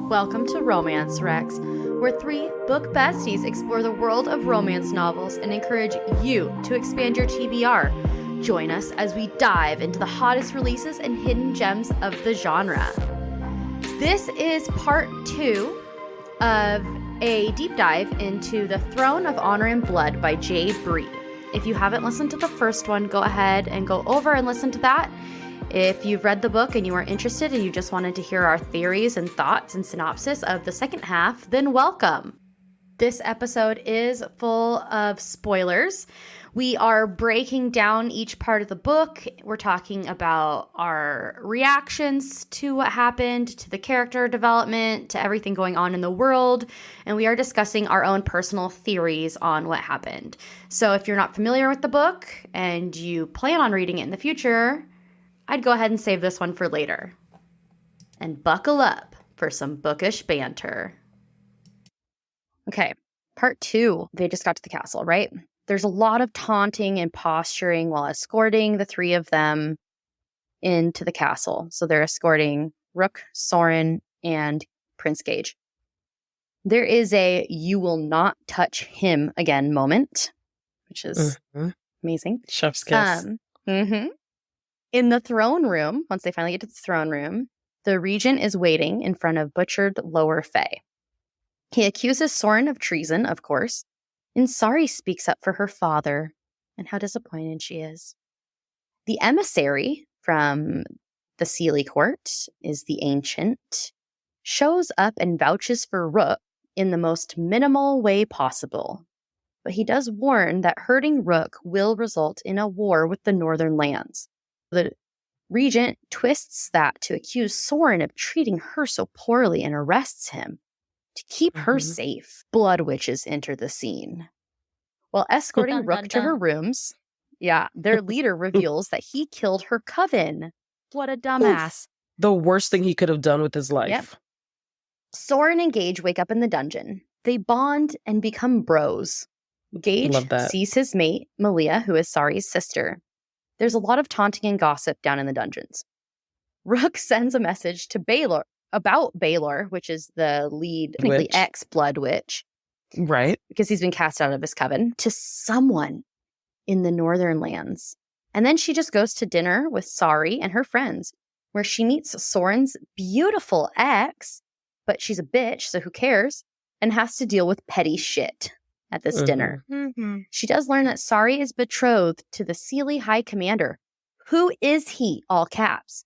Welcome to Romance Rex, where three book besties explore the world of romance novels and encourage you to expand your TBR. Join us as we dive into the hottest releases and hidden gems of the genre. This is part 2 of a deep dive into The Throne of Honor and Blood by J Bree. If you haven't listened to the first one, go ahead and go over and listen to that. If you've read the book and you are interested and you just wanted to hear our theories and thoughts and synopsis of the second half, then welcome. This episode is full of spoilers. We are breaking down each part of the book. We're talking about our reactions to what happened, to the character development, to everything going on in the world, and we are discussing our own personal theories on what happened. So if you're not familiar with the book and you plan on reading it in the future, I'd go ahead and save this one for later. And buckle up for some bookish banter. Okay, part 2. They just got to the castle, right? There's a lot of taunting and posturing while escorting the three of them into the castle. So they're escorting Rook, Soren, and Prince Gage. There is a "you will not touch him again" moment, which is amazing. Chef's kiss. In the throne room, once they finally get to the throne room, the regent is waiting in front of butchered Lower Fae. He accuses Soren of treason, of course, and Sari speaks up for her father and how disappointed she is. The emissary from the Sealy court is the Ancient, shows up and vouches for Rook in the most minimal way possible. But he does warn that hurting Rook will result in a war with the Northern Lands. The regent twists that to accuse Soren of treating her so poorly and arrests him. To keep her safe, blood witches enter the scene. While escorting Rook to her rooms, their leader reveals that he killed her coven. What a dumbass. The worst thing he could have done with his life. Yep. Soren and Gage wake up in the dungeon. They bond and become bros. Gage sees his mate, Malia, who is Sari's sister. There's a lot of taunting and gossip down in the dungeons. Rook sends a message to Baelor about Baelor, which is the lead, technically ex-blood witch. Right. Because he's been cast out of his coven, to someone in the Northern Lands. And then she just goes to dinner with Sari and her friends, where she meets Soren's beautiful ex, but she's a bitch, so who cares, and has to deal with petty shit at this dinner. She does learn that Sari is betrothed to the Sealy High Commander. Who is he? All caps.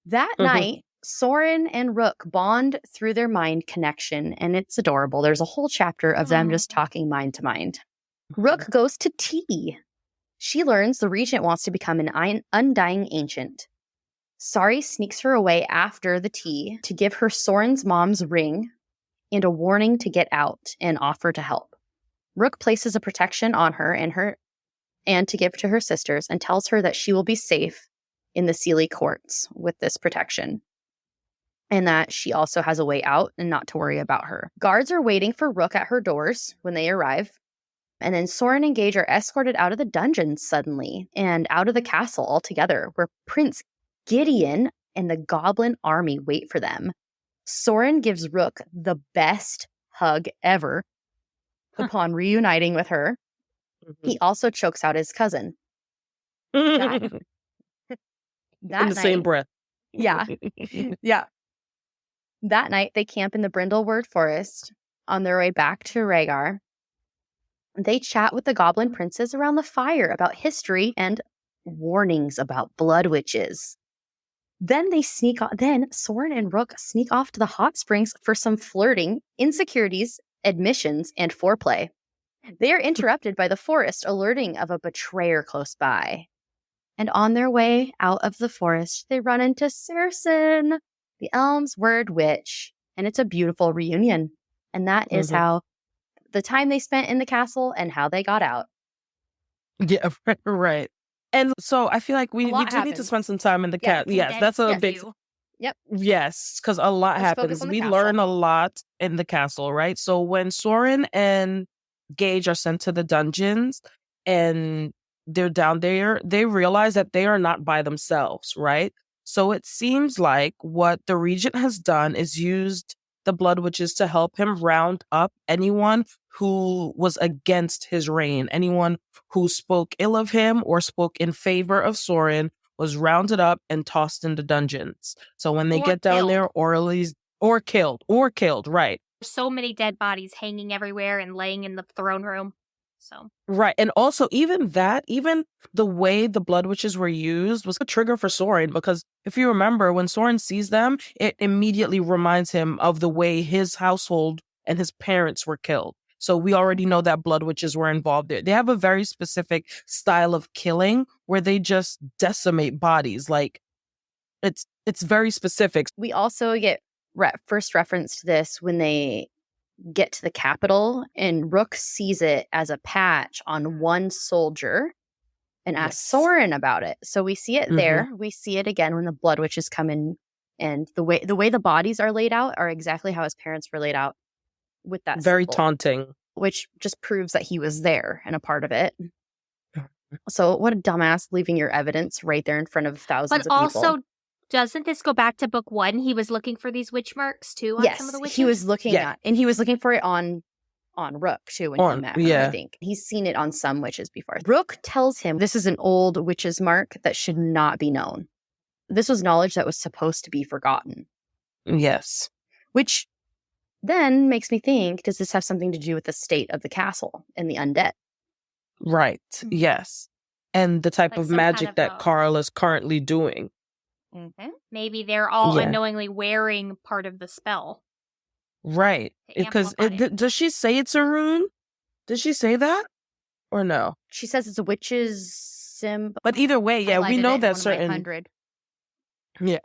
That night, Soren and Rook bond through their mind connection, and it's adorable. There's a whole chapter of them just talking mind to mind. Rook goes to tea. She learns the regent wants to become an undying ancient. Sari sneaks her away after the tea to give her Soren's mom's ring and a warning to get out and offer to help. Rook places a protection on her and to give to her sisters and tells her that she will be safe in the Sealy courts with this protection, and that she also has a way out and not to worry about her. Guards are waiting for Rook at her doors when they arrive, and then Soren and Gage are escorted out of the dungeon suddenly and out of the castle altogether, where Prince Gideon and the goblin army wait for them. Soren gives Rook the best hug ever upon reuniting with her. He also chokes out his cousin. In the same breath. Yeah. That night, they camp in the Brindlewood Forest on their way back to Rhaegar. They chat with the goblin princes around the fire about history and warnings about blood witches. Then Soren and Rook sneak off to the hot springs for some flirting, insecurities, admissions, and foreplay. They are interrupted by the forest alerting of a betrayer close by. And on their way out of the forest, they run into Circin, the Elm's Word Witch, and it's a beautiful reunion. And that is how the time they spent in the castle and how they got out. Yeah, right. And so I feel like we do need to spend some time in the castle. Yes, that's a big... Yep. Yes, because a lot happens. We learn a lot in the castle, right? So when Soren and Gage are sent to the dungeons and they're down there, they realize that they are not by themselves, right? So it seems like what the regent has done is used the Blood Witches to help him round up anyone who was against his reign. Anyone who spoke ill of him or spoke in favor of Soren was rounded up and tossed into dungeons. So when they get down there, or killed, right. So many dead bodies hanging everywhere and laying in the throne room. So right. And also even the way the Blood Witches were used was a trigger for Soren, because if you remember, when Soren sees them, it immediately reminds him of the way his household and his parents were killed. So we already know that Blood Witches were involved there. They have a very specific style of killing where they just decimate bodies. Like it's very specific. We also get first reference to this when they get to the capital, and Rook sees it as a patch on one soldier and asks Soren about it. So we see it there. We see it again when the Blood Witches come in, and the way the bodies are laid out are exactly how his parents were laid out, with that very symbol, taunting, which just proves that he was there and a part of it. So what a dumbass, leaving your evidence right there in front of thousands of people. But also, doesn't this go back to book 1? He was looking for these witch marks too on some of the witches? He was looking at, and he was looking for it on Rook too when he met her, I think. He's seen it on some witches before. Rook tells him this is an old witch's mark that should not be known. This was knowledge that was supposed to be forgotten. Yes. Which then makes me think, does this have something to do with the state of the castle and the undead? Right. Yes. And the type of magic that Carl is currently doing. Mm-hmm. Maybe they're all unknowingly wearing part of the spell. Right. Because does she say it's a rune? Does she say that? Or no? She says it's a witch's symbol. But either way, we know that certain... Yeah.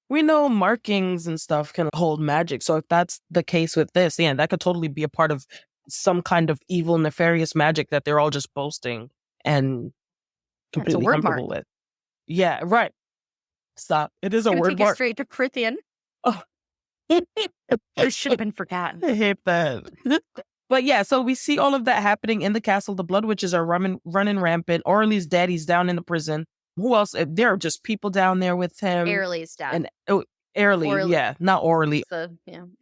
We know markings and stuff can hold magic. So if that's the case with this, that could totally be a part of some kind of evil, nefarious magic that they're all just boasting and completely comfortable with. Yeah, right. Stop. It is a word take mark. It straight to Prithian. Oh. It should have been forgotten. I hate that. But so we see all of that happening in the castle. The Blood Witches are running rampant. Orly's daddy's down in the prison. Who else? There are just people down there with him. Airly's dad. And Orly, not Orly.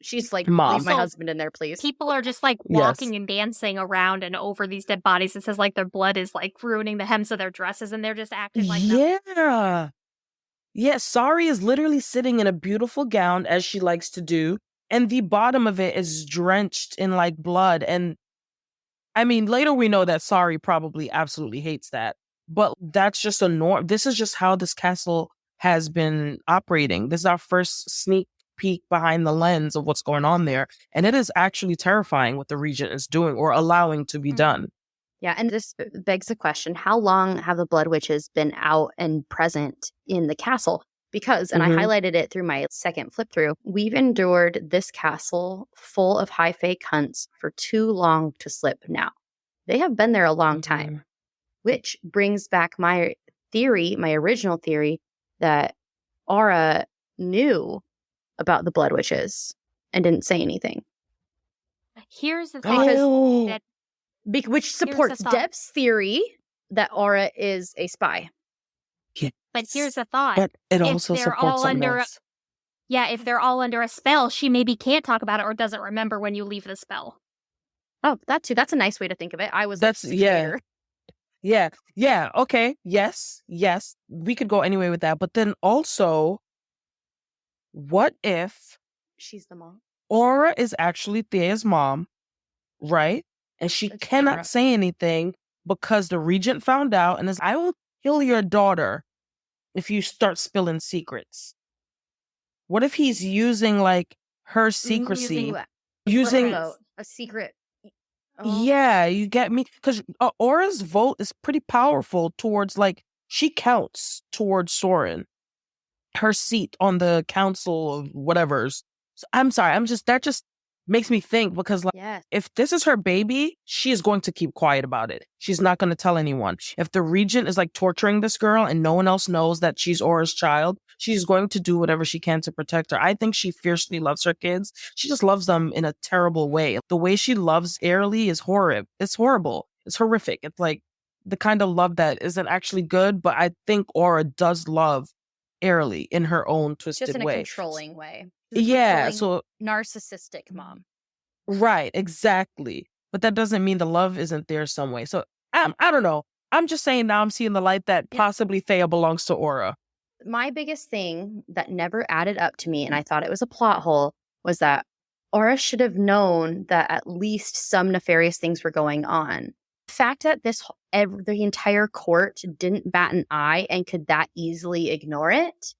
She's like, Mom. leave my husband in there, please. People are just like walking and dancing around and over these dead bodies. It says like their blood is like ruining the hems of their dresses, and they're just acting like that. Yeah, Sari is literally sitting in a beautiful gown, as she likes to do, and the bottom of it is drenched in like blood. And I mean, later we know that Sari probably absolutely hates that, but that's just a norm. This is just how this castle has been operating. This is our first sneak peek behind the lens of what's going on there, and it is actually terrifying what the regent is doing or allowing to be done. Yeah, and this begs the question, how long have the Blood Witches been out and present in the castle? Because, and I highlighted it through my second flip through, we've endured this castle full of high fake hunts for too long to slip now. They have been there a long time, which brings back my theory, my original theory, that Aura knew about the Blood Witches and didn't say anything. Here's the thing. Which supports Deb's theory that Aura is a spy. Yeah. But here's a thought. But it also supports something else. If they're all under a spell, she maybe can't talk about it or doesn't remember when you leave the spell. Oh, that too. That's a nice way to think of it. Yeah. Okay. Yes. We could go anyway with that. But then also, what if she's the mom? Aura is actually Thea's mom, right? And she cannot say anything because the regent found out and is, I will kill your daughter if you start spilling secrets. What if he's using like her secrecy? Using a secret. Yeah, you get me? Because Aura's vote is pretty powerful towards, like, she counts towards Soren. Her seat on the council of whatever's. So, I'm sorry, that just makes me think, because like, if this is her baby, she is going to keep quiet about it. She's not going to tell anyone. If the regent is like torturing this girl and no one else knows that she's Aura's child, she's going to do whatever she can to protect her. I think she fiercely loves her kids. She just loves them in a terrible way. The way she loves Airly is horrible. It's horrible. It's horrific. It's like the kind of love that isn't actually good, but I think Aura does love Airly in her own twisted way. Just in a controlling way. Yeah, so narcissistic mom. Right, exactly. But that doesn't mean the love isn't there some way. So I don't know. I'm just saying now I'm seeing the light that possibly Thea belongs to Aura. My biggest thing that never added up to me, and I thought it was a plot hole, was that Aura should have known that at least some nefarious things were going on. The fact that the entire court didn't bat an eye and could that easily ignore it,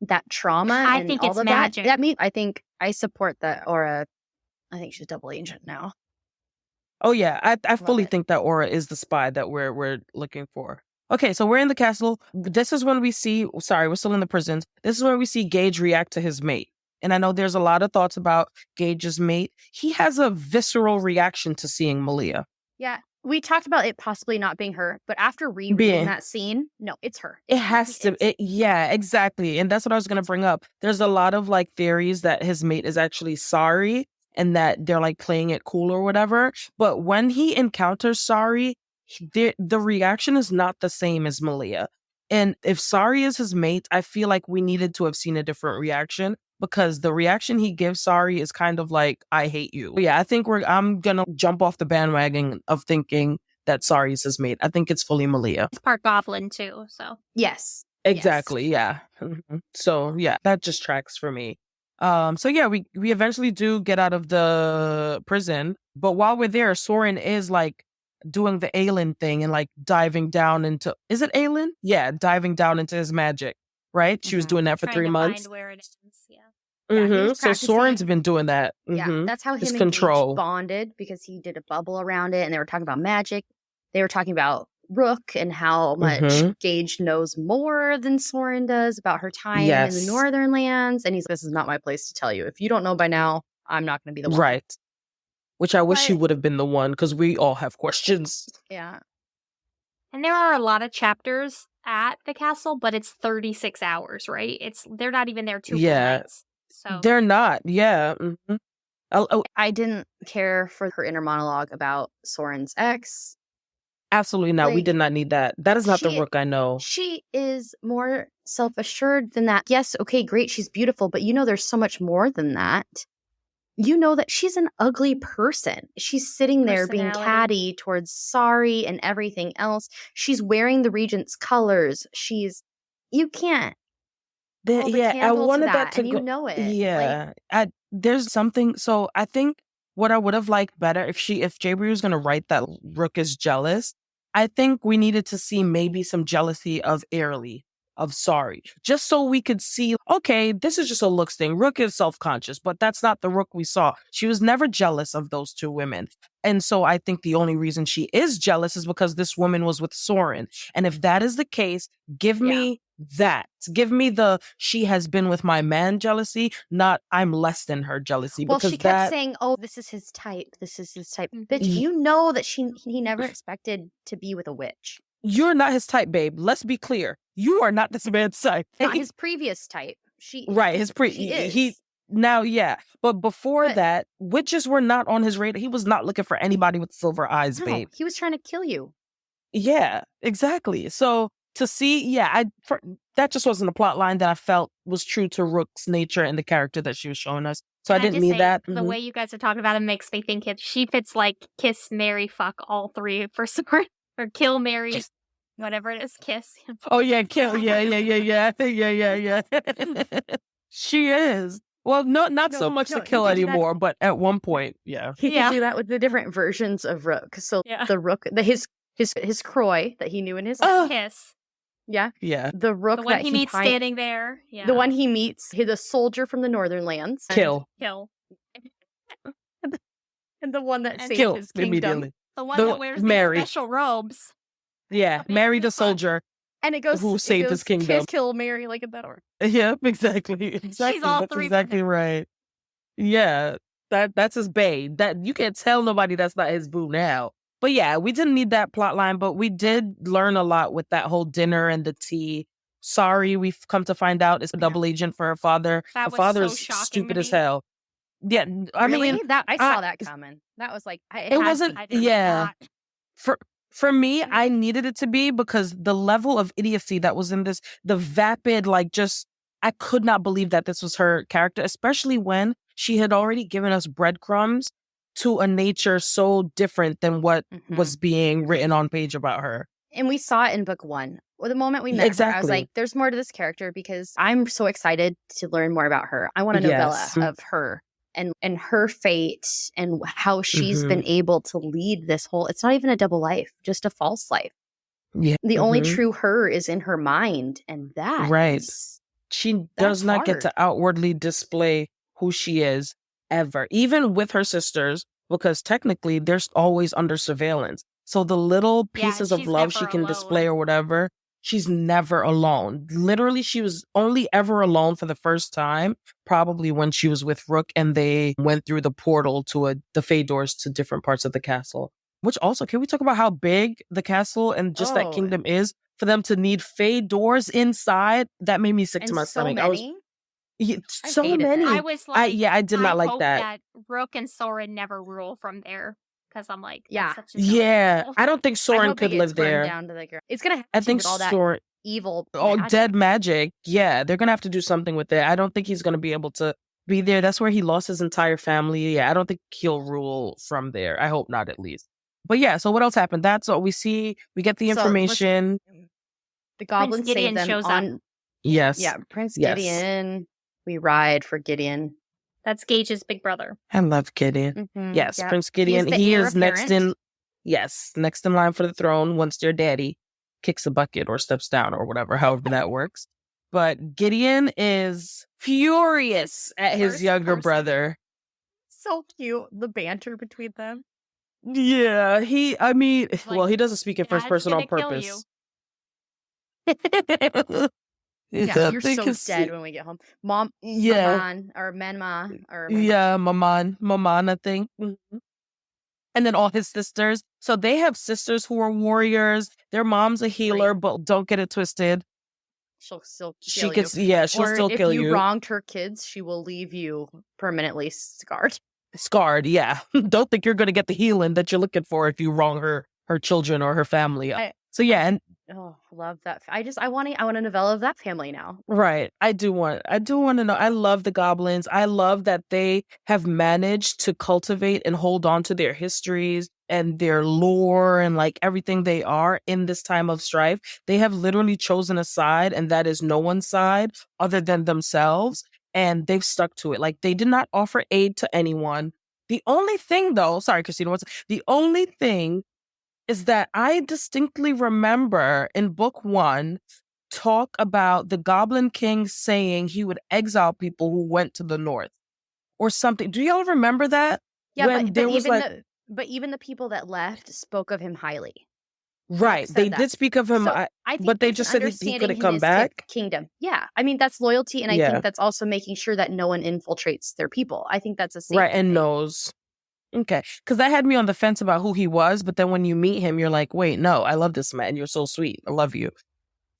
that trauma, I and think all it's of magic. I think I support that Aura. I think she's double agent now. Oh yeah, I fully think that Aura is the spy that we're looking for. Okay, so we're in the castle. This is when we see, sorry, we're still in the prisons. This is when we see Gage react to his mate. And I know there's a lot of thoughts about Gage's mate. He has a visceral reaction to seeing Malia. Yeah, we talked about it possibly not being her, but after rereading that scene, no, it's her. It has to. Yeah, exactly. And that's what I was going to bring up. There's a lot of like theories that his mate is actually Sari and that they're like playing it cool or whatever. But when he encounters Sari, the reaction is not the same as Malia. And if Sari is his mate, I feel like we needed to have seen a different reaction, because the reaction he gives Sari is kind of like, I hate you. But yeah, I think I'm going to jump off the bandwagon of thinking that Sari is his mate. I think it's fully Malia. It's part goblin too, so. Yes. Exactly, yes. Yeah. So yeah, that just tracks for me. So yeah, we eventually do get out of the prison, but while we're there, Soren is like doing the Aelin thing and like diving down into, is it Aelin? Yeah, diving down into his magic, right? She was doing that for 3 months. Find where it is, yeah. So Soren's been doing that. Yeah, that's how him and Gage bonded, because he did a bubble around it and they were talking about magic. They were talking about Rook and how much Gage knows more than Soren does about her time in the Northern Lands. And he's like, this is not my place to tell you. If you don't know by now, I'm not going to be the one. Right. Which I wish he would have been the one, because we all have questions. Yeah. And there are a lot of chapters at the castle, but it's 36 hours, right? They're not even there 2 nights. So they're not. Yeah. I didn't care for her inner monologue about Soren's ex. Absolutely not. We did not need that. That is not the Rook I know. She is more self-assured than that. Yes, okay, great, she's beautiful, but there's so much more than that. You know that she's an ugly person. She's sitting there being catty towards Sari and everything else. She's wearing the Regent's colors. You can't. I wanted that to go. You know it. Yeah. There's something. So I think what I would have liked better if J Bree was going to write that Rook is jealous, I think we needed to see maybe some jealousy of Airly, of Sari, just so we could see, okay, this is just a looks thing. Rook is self-conscious, but that's not the Rook we saw. She was never jealous of those 2 women. And so I think the only reason she is jealous is because this woman was with Soren. And if that is the case, give me that. Give me the she has been with my man jealousy, not I'm less than her jealousy. Well, she kept saying, oh, this is his type. This is his type. Bitch, you know that he never expected to be with a witch. You're not his type, babe. Let's be clear. You are not this man's type. Not his previous type. But before that, witches were not on his radar. He was not looking for anybody with silver eyes, babe. He was trying to kill you. Yeah, exactly. So to see, that just wasn't a plot line that I felt was true to Rook's nature and the character that she was showing us. So I didn't need that. The way you guys are talking about him makes me think she fits like kiss, marry, fuck all 3 for Soren. Or kill, marry, whatever it is, kiss. Oh yeah, kill. Yeah. She is. Well, not so much to kill anymore, but at one point, yeah. He could do that with the different versions of Rook. So the Rook, his Croy that he knew in his kiss. Yeah. Yeah. The Rook that he meets standing there. Yeah. The one he meets, the soldier from the Northern Lands. Kill. And the one that saved his kingdom. Immediately. The one that wears the special robes. Yeah, marry the soldier. And it goes who saved his kingdom. Kiss, kill, marry, like in that order. Yeah, exactly. She's all that's 3. Exactly right. Yeah, that's his bae. That you can't tell nobody that's not his boo now. But yeah, we didn't need that plot line, but we did learn a lot with that whole dinner and the tea. Sari, we've come to find out, is a double agent for her father. Her father is stupid as hell. Yeah, I mean, I saw that coming. That was like it wasn't. Yeah, for me, I needed it to be, because the level of idiocy that was in this, the vapid, like just I could not believe that this was her character, especially when she had already given us breadcrumbs to a nature so different than what was being written on page about her. And we saw it in book 1. Well, the moment we met her, I was like, there's more to this character because I'm so excited to learn more about her. I want a novella of her and her fate and how she's been able to lead this whole, it's not even a double life, just a false life. Yeah. The only true her is in her mind. And that she does not get to outwardly display who she is ever, even with her sisters, because technically they're always under surveillance. So the little pieces of love she can display or whatever, she's never alone. Literally, she was only ever alone for the first time, probably when she was with Rook and they went through the portal to the Fey doors to different parts of the castle. Which also, can we talk about how big the castle and just that kingdom is for them to need Fey doors inside? That made me sick to my stomach. Many? So many. I was like, I did not like that. Rook and Soren never rule from there. Because I'm like, I don't think Soren could live there. Down to it's gonna have I think all that Soren, evil, dead magic. Yeah, they're gonna have to do something with it. I don't think he's gonna be able to be there. That's where he lost his entire family. Yeah, I don't think he'll rule from there. I hope not, at least. But yeah, so what else happened? That's what we see. We get the information. The goblins save them shows on. Up. Yes. Yeah, Prince Gideon. We ride for Gideon. That's Gage's big brother. I love Gideon. Yes, Prince Gideon. He is next in line for the throne once their daddy kicks a bucket or steps down or whatever, however that works. But Gideon is furious at his younger brother. So cute, the banter between them. Yeah, he doesn't speak in first person on purpose. Yeah, you're so dead when we get home. Mom, Maman, or Menma, or Maman, I think. And then all his sisters. So they have sisters who are warriors. Their mom's a healer, but don't get it twisted. She'll still kill you. Yeah, she'll still kill you. If you wronged her kids, she will leave you permanently scarred. Scarred, yeah. Don't think you're going to get the healing that you're looking for if you wrong her children or her family. And love that. I want a novella of that family now. Right. I do want to know. I love the goblins. I love that they have managed to cultivate and hold on to their histories and their lore and like everything they are in this time of strife. They have literally chosen a side, and that is no one's side other than themselves. And they've stuck to it. Like, they did not offer aid to anyone. The only thing, though, sorry, Christina, the only thing is that I distinctly remember in book 1 talk about the Goblin King saying he would exile people who went to the north or something. Do y'all remember that? Yeah, but even the people that left spoke of him highly. Right. They did speak of him, so but they just said he couldn't come back. Kingdom. Yeah. I mean, that's loyalty. And I think that's also making sure that no one infiltrates their people. I think that's a safety and knows. Okay. Because that had me on the fence about who he was. But then when you meet him, you're like, wait, no, I love this man. You're so sweet. I love you.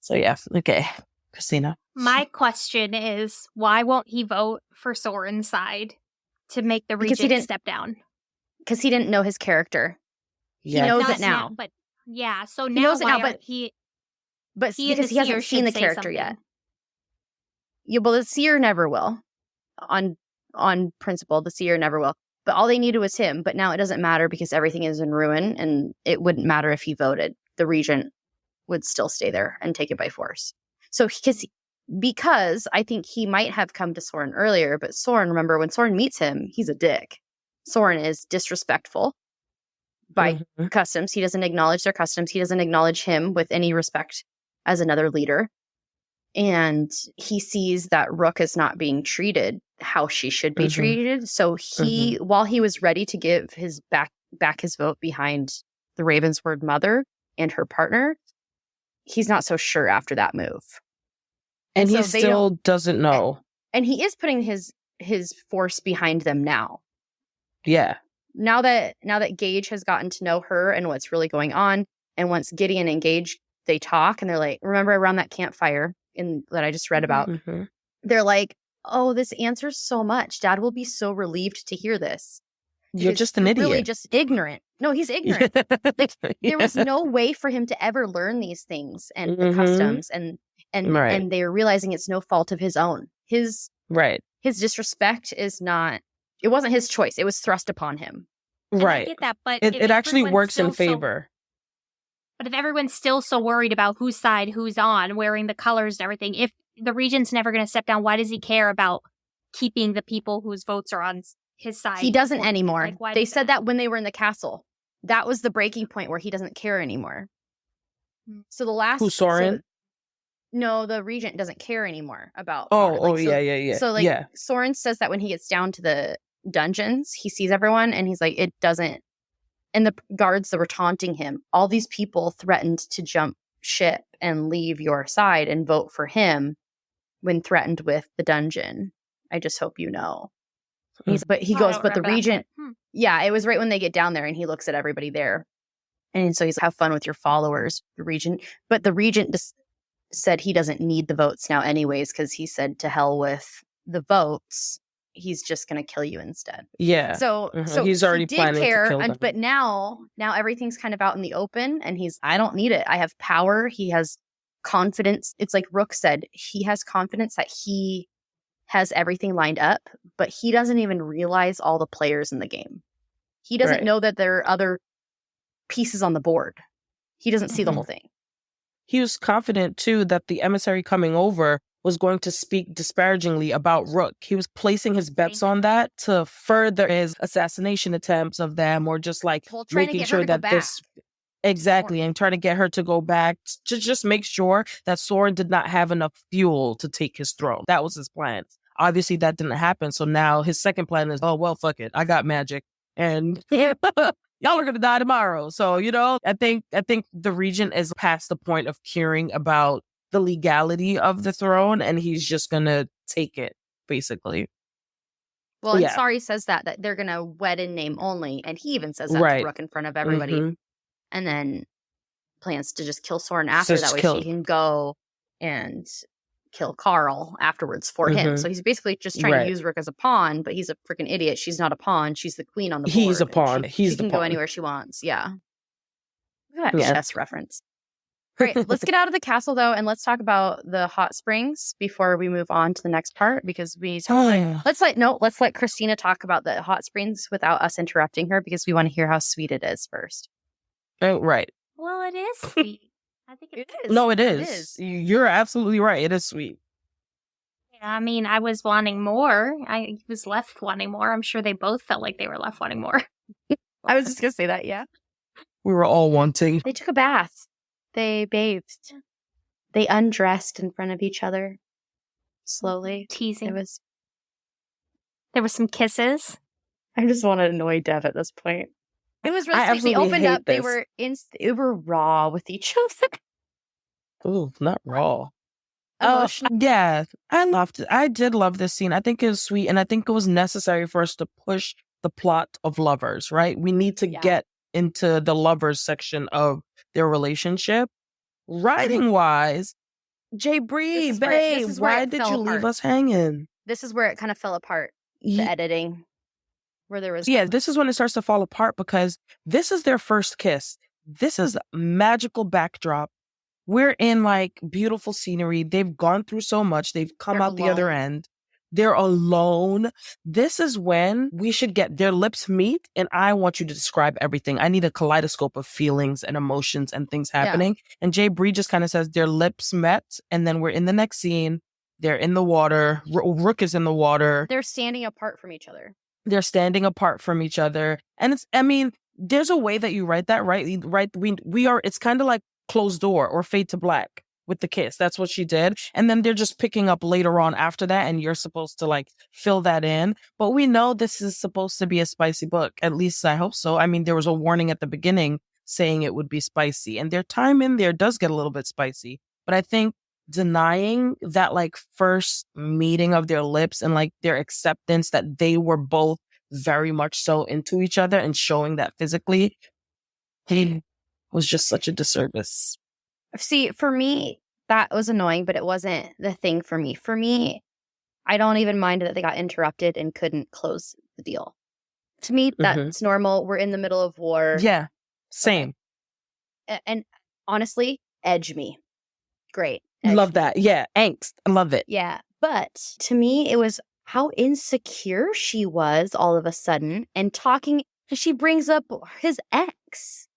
So yeah. Okay. Christina. My question is, why won't he vote for Soren's side to make the regent step down? Because he didn't know his character. Yeah. He knows it now. But yeah, so now he knows it now, but because he hasn't seen the character yet. Yeah, well, the seer never will. On principle, the seer never will. But all they needed was him. But now it doesn't matter because everything is in ruin, and it wouldn't matter if he voted. The regent would still stay there and take it by force. So because I think he might have come to Soren earlier, but Soren, remember, when Soren meets him, he's a dick. Soren is disrespectful by customs. He doesn't acknowledge their customs. He doesn't acknowledge him with any respect as another leader. And he sees that Rook is not being treated how she should be treated. So he, while he was ready to give his back his vote behind the Ravensword mother and her partner, he's not so sure after that move. And he still doesn't know. And he is putting his force behind them now. Yeah. Now that Gage has gotten to know her and what's really going on, and once Gideon and Gage, they talk and they're like, remember around that campfire that I just read about? They're like, oh, this answers so much. Dad will be so relieved to hear this. You're just an idiot. Really just ignorant. No, he's ignorant. There was no way for him to ever learn these things and the customs and and they're realizing it's no fault of his own. His disrespect is not. It wasn't his choice. It was thrust upon him. And I get that, but it actually works in favor. But if everyone's still so worried about whose side who's on, wearing the colors and everything, if the regent's never going to step down, why does he care about keeping the people whose votes are on his side? He doesn't anymore. Like, they said that when they were in the castle. That was the breaking point where he doesn't care anymore. So the last... Who, Soren? No, the regent doesn't care anymore about... Yeah. So, Soren says that when he gets down to the dungeons, he sees everyone, and he's like, it doesn't... And the guards that were taunting him, all these people threatened to jump ship and leave your side and vote for him when threatened with the dungeon. I just hope you know. But the regent... Yeah, it was right when they get down there, and he looks at everybody there. And so he's like, have fun with your followers, the regent. But the regent just said he doesn't need the votes now anyways, because he said to hell with the votes. He's just going to kill you instead. Yeah. So he's already planning to kill them. But now everything's kind of out in the open, and I don't need it. I have power. He has confidence. It's like Rook said, he has confidence that he has everything lined up, but he doesn't even realize all the players in the game. He doesn't know that there are other pieces on the board. He doesn't see the whole thing. He was confident, too, that the emissary coming over was going to speak disparagingly about Rook. He was placing his bets on that to further his assassination attempts of them, or just like making sure that this... Exactly, and trying to get her to go back to just make sure that Soren did not have enough fuel to take his throne. That was his plan. Obviously, that didn't happen. So now his second plan is, oh, well, fuck it. I got magic. And y'all are going to die tomorrow. So, I think the regent is past the point of caring about the legality of the throne, and he's just going to take it, basically. Well, and Sari says that they're going to wed in name only. And he even says that to Rook in front of everybody. And then plans to just kill Soren after, that way she can go and kill Carl afterwards for him. So he's basically just trying to use Rook as a pawn, but he's a freaking idiot. She's not a pawn. She's the queen on the board. He's a pawn. She can go anywhere she wants. Yeah. Chess reference. Great. Let's get out of the castle, though, and let's talk about the hot springs before we move on to the next part, because let's let Christina talk about the hot springs without us interrupting her, because we want to hear how sweet it is first. Oh, right. Well, it is sweet. I think it is. No, it is. You're absolutely right. It is sweet. Yeah, I mean, I was wanting more. I was left wanting more. I'm sure they both felt like they were left wanting more. I was just going to say that, yeah. We were all wanting. They took a bath. They bathed. They undressed in front of each other. Slowly. Teasing. There were some kisses. I just want to annoy Dev at this point. It was really sweet. They opened up. They were raw with each other. Ooh, not raw. Oh, yeah. I loved it. I did love this scene. I think it was sweet, and I think it was necessary for us to push the plot of Lovers, right? We need to get into the Lovers section of their relationship. Writing-wise, J Bree, babe, why did you leave us hanging? This is where it kind of fell apart, the editing. Where there was this is when it starts to fall apart, because this is their first kiss. This is magical backdrop. We're in like beautiful scenery. They've gone through so much. They've come out the other end. They're alone. This is when we should get their lips meet, and I want you to describe everything. I need a kaleidoscope of feelings and emotions and things happening. And J Bree just kind of says their lips met, and then we're in the next scene. They're in the water. Rook is in the water. They're standing apart from each other. They're standing apart from each other. And there's a way that you write that, right? It's kind of like closed door or fade to black with the kiss. That's what she did. And then they're just picking up later on after that, and you're supposed to like fill that in. But we know this is supposed to be a spicy book. At least I hope so. I mean, there was a warning at the beginning saying it would be spicy, and their time in there does get a little bit spicy. But I think denying that like first meeting of their lips and like their acceptance that they were both very much so into each other and showing that physically, was just such a disservice. See, for me, that was annoying, but it wasn't the thing for me. For me, I don't even mind that they got interrupted and couldn't close the deal. To me, that's normal. We're in the middle of war. Yeah, same. Okay. And honestly, edge me. Great. Love that. Yeah. Angst. I love it. Yeah. But to me, it was how insecure she was all of a sudden and talking. She brings up his ex.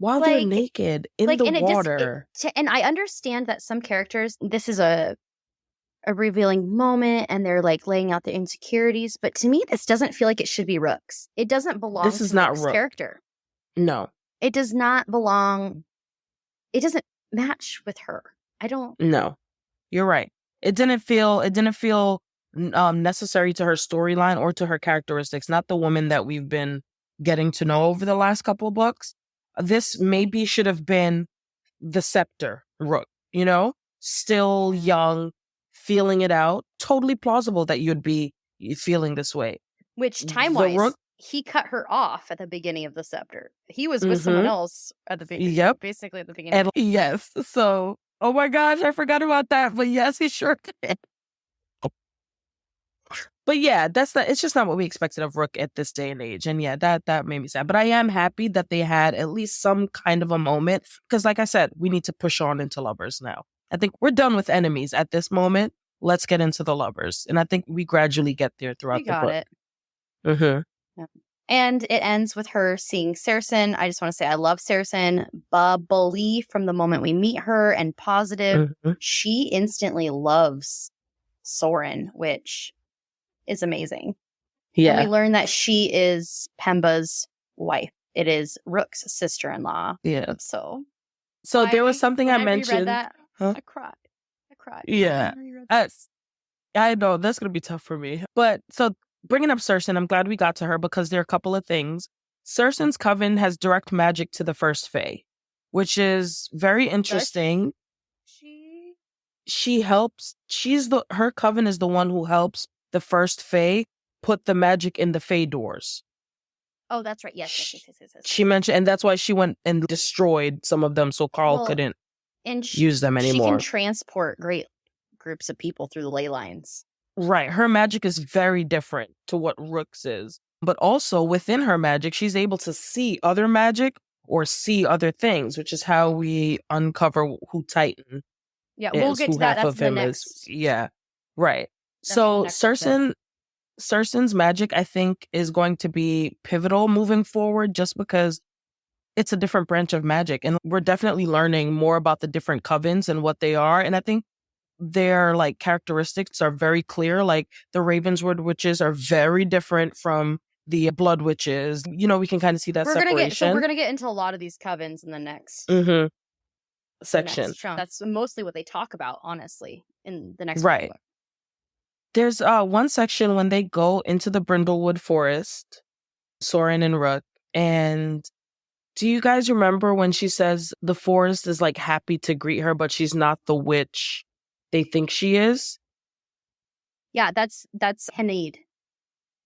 While they're naked in the water. And I understand that some characters, this is a revealing moment and they're like laying out the insecurities. But to me, this doesn't feel like it should be Rook's. It doesn't belong this is to not Rook's Rook. character. No. It does not belong. It doesn't match with her. I don't. No, you're right. It didn't feel necessary to her storyline or to her characteristics. Not the woman that we've been getting to know over the last couple of books. This maybe should have been the Scepter Rook, still young, feeling it out. Totally plausible that you'd be feeling this way. Which time-wise, he cut her off at the beginning of the Scepter. He was with someone else at the beginning. Yep. Basically at the beginning. And yes. So, oh my gosh, I forgot about that. But yes, he sure did. But yeah, it's just not what we expected of Rook at this day and age. And yeah, that made me sad. But I am happy that they had at least some kind of a moment. Because like I said, we need to push on into lovers now. I think we're done with enemies at this moment. Let's get into the lovers. And I think we gradually get there throughout the book. We got it. Mm-hmm. Yeah. And it ends with her seeing Saracen. I just want to say I love Saracen. Bubbly from the moment we meet her and positive. Mm-hmm. She instantly loves Soren, which is amazing. Yeah. And we learn that she is Pemba's wife. It is Rook's sister-in-law. Yeah. So there was something I mentioned. Read that, huh? I cried. Yeah. I know that's going to be tough for me. But so bringing up Cersei, I'm glad we got to her because there are a couple of things. Cersei's coven has direct magic to the first Fae, which is very interesting. She helps. Her coven is the one who helps the first Fae put the magic in the Fae doors. Oh, that's right. Yes. She mentioned, and that's why she went and destroyed some of them so Carl couldn't use them anymore. She can transport great groups of people through the ley lines. Right. Her magic is very different to what Rook's is. But also within her magic, she's able to see other magic or see other things, which is how we uncover who Titan is. We'll get to that. That's the next. Yeah. Right. So Cersei's magic, I think, is going to be pivotal moving forward just because it's a different branch of magic. And we're definitely learning more about the different covens and what they are. And I think their characteristics are very clear. Like the Ravenswood witches are very different from the Blood witches. We can kind of see that separation. We're going to get into a lot of these covens in the next section. That's mostly what they talk about, honestly, in the next book. There's one section when they go into the Brindlewood Forest, Soren and Rook. And do you guys remember when she says the forest is happy to greet her, but she's not the witch they think she is? Yeah, that's Hanid.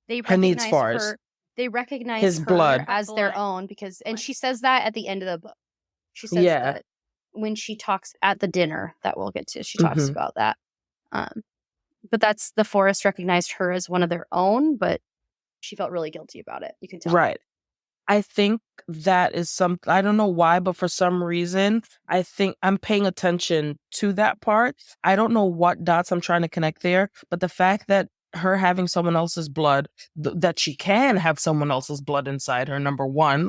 Hanid's forest. They recognize his her blood as their own and she says that at the end of the book. She says that when she talks at the dinner that we'll get to. She talks about that. But that's the forest recognized her as one of their own, but she felt really guilty about it. You can tell. Right. I think that is I don't know why, but for some reason, I think I'm paying attention to that part. I don't know what dots I'm trying to connect there, but the fact that her having someone else's blood, that she can have someone else's blood inside her, number one,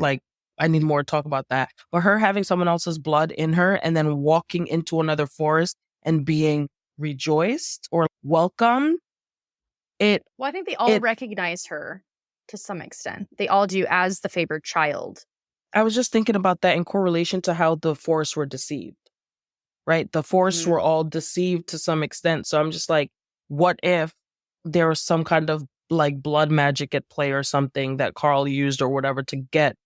I need more to talk about that. But her having someone else's blood in her and then walking into another forest and being rejoiced or welcomed. I think they all recognize her to some extent. They all do as the favored child. I was just thinking about that in correlation to how the forests were deceived, right? The forests were all deceived to some extent. So I'm just what if there was some kind of blood magic at play or something that Carl used or whatever to get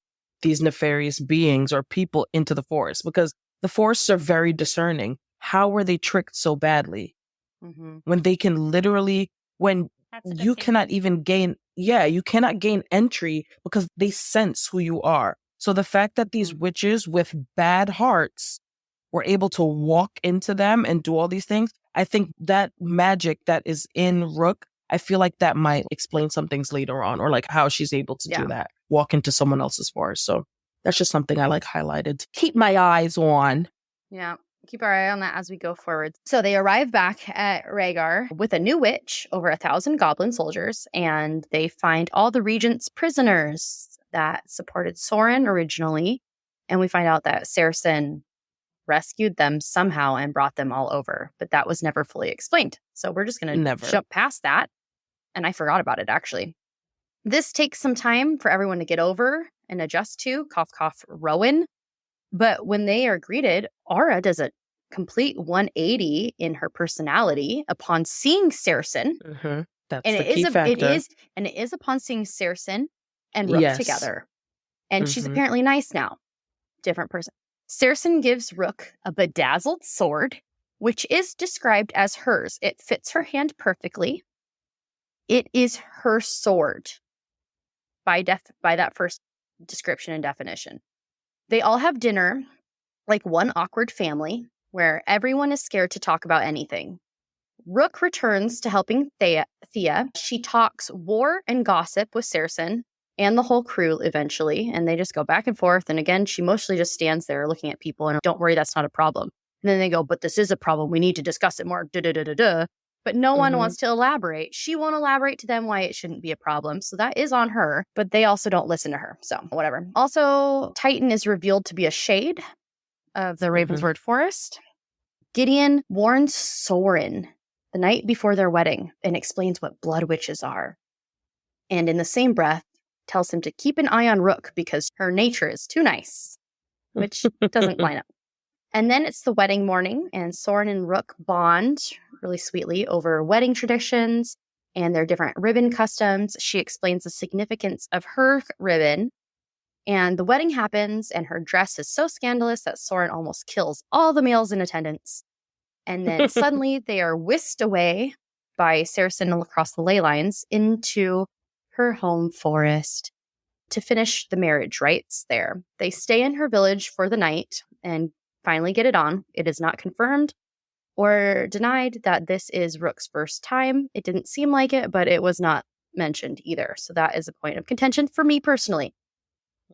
these nefarious beings or people into the forest? Because the forests are very discerning. How were they tricked so badly when they can literally, when you cannot even gain, you cannot gain entry because they sense who you are. So the fact that these witches with bad hearts were able to walk into them and do all these things, I think that magic that is in Rook, I feel like that might explain some things later on, or how she's able to do that, walk into someone else's forest. So that's just something I highlighted to keep my eyes on. Yeah. keep our eye on that as we go forward. So they arrive back at Rhaegar with a new witch, over 1,000 goblin soldiers, and they find all the regent's prisoners that supported Sorin originally. And we find out that Saracen rescued them somehow and brought them all over, but that was never fully explained. So we're just going to jump past that. And I forgot about it, actually. This takes some time for everyone to get over and adjust to, cough, cough, Rowan. But when they are greeted, Aura does a complete 180 in her personality upon seeing Saracen. Mm-hmm. That's and the key factor. It is upon seeing Saracen and Rook together. And she's apparently nice now. Different person. Saracen gives Rook a bedazzled sword, which is described as hers. It fits her hand perfectly. It is her sword by that first description and definition. They all have dinner like one awkward family where everyone is scared to talk about anything. Rook returns to helping Thea. She talks war and gossip with Saracen and the whole crew eventually, and they just go back and forth. And again, she mostly just stands there looking at people and don't worry, that's not a problem. And then they go, but this is a problem. We need to discuss it more. But no one wants to elaborate. She won't elaborate to them why it shouldn't be a problem. So that is on her, but they also don't listen to her. So whatever. Also, Titan is revealed to be a shade of the Ravensword Forest. Gideon warns Sorin the night before their wedding and explains what blood witches are. And in the same breath, tells him to keep an eye on Rook because her nature is too nice, which doesn't line up. And then it's the wedding morning, and Sorin and Rook bond really sweetly over wedding traditions and their different ribbon customs. She explains the significance of her ribbon, and the wedding happens, and her dress is so scandalous that Sorin almost kills all the males in attendance. And then suddenly they are whisked away by Saracen across the ley lines into her home forest to finish the marriage rites there. They stay in her village for the night and finally get it on. It is not confirmed or denied that this is Rook's first time. It didn't seem like it, but it was not mentioned either. So that is a point of contention for me personally.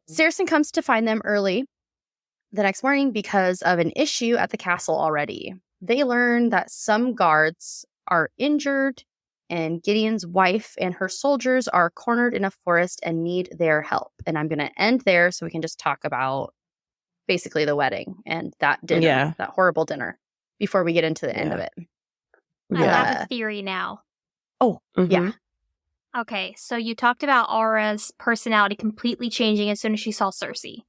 Saracen comes to find them early the next morning because of an issue at the castle already. They learn that some guards are injured and Gideon's wife and her soldiers are cornered in a forest and need their help. And I'm going to end there so we can just talk about basically the wedding and that dinner, that horrible dinner, before we get into the end of it. I have a theory now. Oh, yeah. Okay, so you talked about Aura's personality completely changing as soon as she saw Cersei.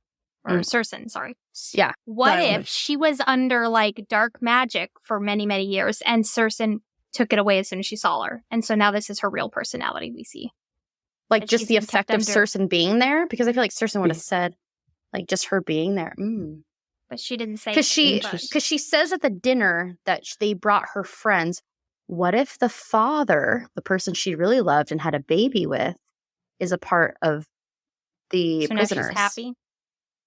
Or Saracen, sorry. Yeah. What if she was under, like, dark magic for many, many years, and Saracen took it away as soon as she saw her? And so now this is her real personality we see. Like, just the effect of Saracen being there? Because I feel like Saracen would have said, like, just her being there. But she didn't say Because she says at the dinner that they brought her friends. What if the father, the person she really loved and had a baby with, is a part of the prisoners? Now she's happy?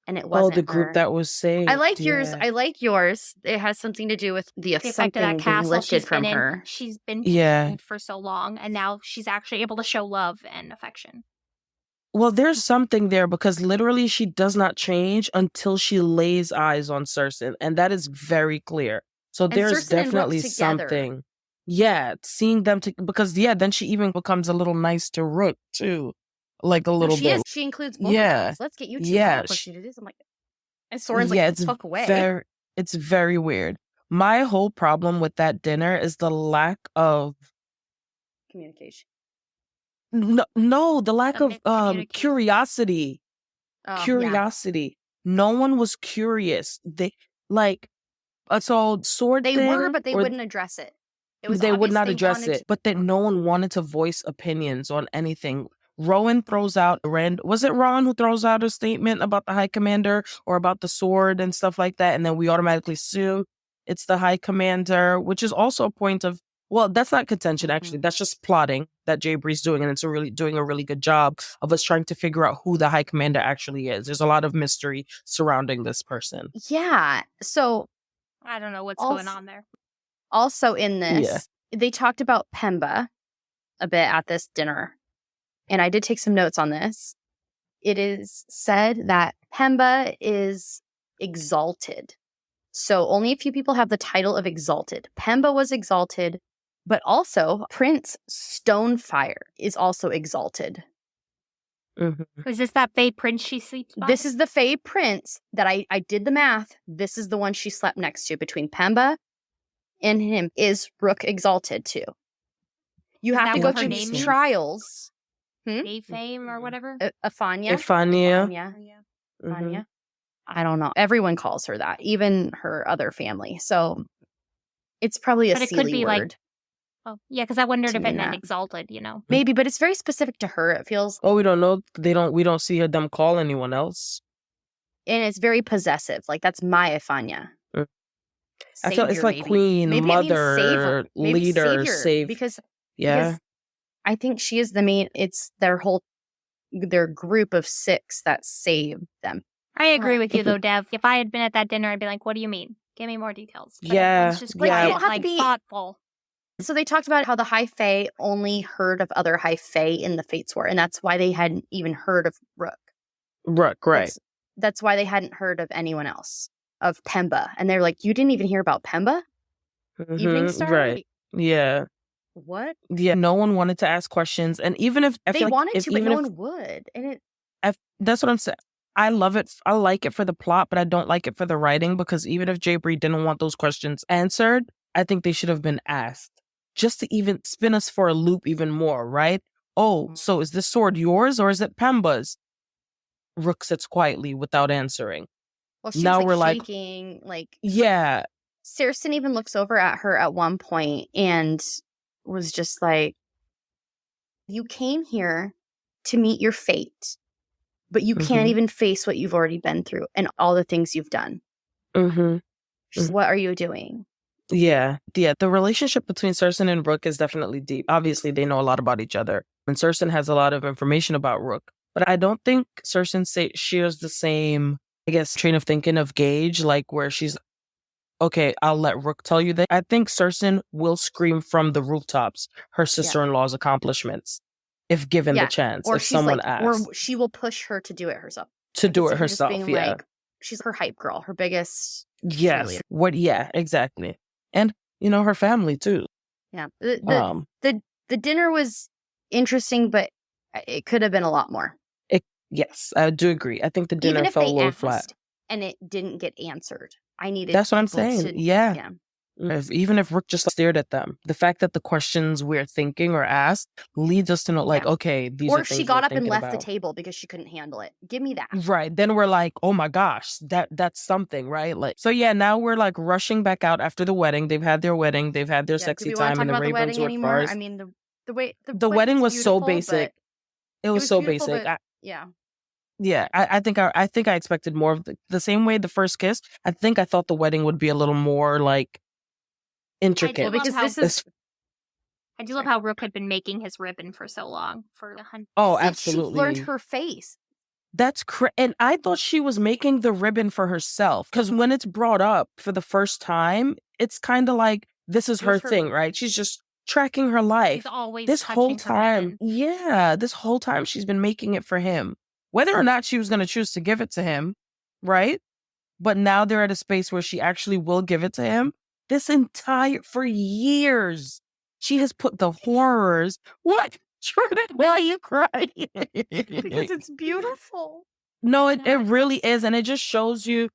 And it wasn't the group that was saved. I like yours. I like yours. It has something to do with the effect of that castle lifted from her. She's been for so long, and now she's actually able to show love and affection. Well, there's something there because literally she does not change until she lays eyes on Cersei, and that is very clear. So there's definitely something. Yeah, seeing them because then she even becomes a little nice to Rook too. Like a little bit. She includes both of us. Let's get you two opportunities. I'm like, and Soren's like, it's fuck away. It's very weird. My whole problem with that dinner is the lack of communication. No, the lack of curiosity. Curiosity. Yeah. No one was curious. They so sword. They were, but they wouldn't address it. They would not address it, but then no one wanted to voice opinions on anything. Rowan throws out was it Ron who throws out a statement about the High Commander or about the sword and stuff like that? And then we automatically assume it's the High Commander, which is also a point of, well, that's not contention, actually. That's just plotting that J Bree's doing. And it's doing a really good job of us trying to figure out who the High Commander actually is. There's a lot of mystery surrounding this person. Yeah. So I don't know what's going on there. Also in this, they talked about Pemba a bit at this dinner. And I did take some notes on this. It is said that Pemba is exalted. So only a few people have the title of exalted. Pemba was exalted, but also Prince Stonefire is also exalted. Mm-hmm. Is this that Fae Prince she sleeps by? This is the Fae Prince that I did the math. This is the one she slept next to. Between Pemba and him is Rook exalted too. You have to go through these trials. Fame or whatever? Afanya. Mm-hmm. I don't know. Everyone calls her that, even her other family. So it's probably a silly word. Like, oh, yeah, because I wondered if it meant exalted, you know. Maybe, but it's very specific to her. It feels. Oh, we don't know. We don't see them call anyone else. And it's very possessive. Like, that's my Afanya. I feel it's like queen, maybe mother, leader, savior. Because I think she is the main. It's their group of 6 that saved them. I agree with you though, Dev. If I had been at that dinner, I'd be like, "What do you mean? Give me more details." But it's just quiet, don't have to be thoughtful. So they talked about how the High Fae only heard of other High Fae in the Fates War, and that's why they hadn't even heard of Rook. Rook, right? That's why they hadn't heard of anyone else, of Pemba, and they're like, "You didn't even hear about Pemba, Evening Star, right? Yeah." What? Yeah, no one wanted to ask questions, and even if they wanted to, but no one would, and that's what I'm saying. I love it. I like it for the plot, but I don't like it for the writing because even if J Bree didn't want those questions answered, I think they should have been asked just to even spin us for a loop even more, right? Oh, so is this sword yours or is it Pemba's? Rook sits quietly without answering. Well, now we're shaking, yeah. Saracen even looks over at her at one point and was just like, "You came here to meet your fate. But you can't even face what you've already been through and all the things you've done." Just, what are you doing? Yeah. The relationship between Saracen and Rook is definitely deep. Obviously, they know a lot about each other. And Saracen has a lot of information about Rook. But I don't think Saracen shares the same, I guess, train of thinking of Gage, like where she's, okay, I'll let Rook tell you that. I think Saracen will scream from the rooftops her sister-in-law's accomplishments. If given the chance, or if someone asks. Or she will push her to do it herself. Yeah. She's her hype girl, her biggest cheerleader. Yeah, exactly. And, her family too. Yeah. The dinner was interesting, but it could have been a lot more. Yes, I do agree. I think the dinner fell a little flat. And it didn't get answered. I needed That's what I'm saying. Yeah. Even if Rook just stared at them, the fact that the questions we're thinking or asked leads us to know, okay, these are things. Or she got up and left the table because she couldn't handle it. Give me that. Right. Then we're like, oh my gosh, that's something, right? So now we're rushing back out after the wedding. They've had their wedding. They've had their sexy time in the Ravenswood Forest. I mean, the wedding was so basic. It was so basic. Yeah, I think I expected more of the same way the first kiss. I thought the wedding would be a little more intricate. I do love how Rook had been making his ribbon for so long. Absolutely. She learned her face. That's and I thought she was making the ribbon for herself because when it's brought up for the first time, it's kind of like this is her thing, right? She's just tracking her life. She's always this whole time. This whole time she's been making it for him, whether or not she was going to choose to give it to him, right? But now they're at a space where she actually will give it to him. For years, she has put the horrors. What? Jordan, why are you crying? Because it's beautiful. No, it really is. And it just shows you,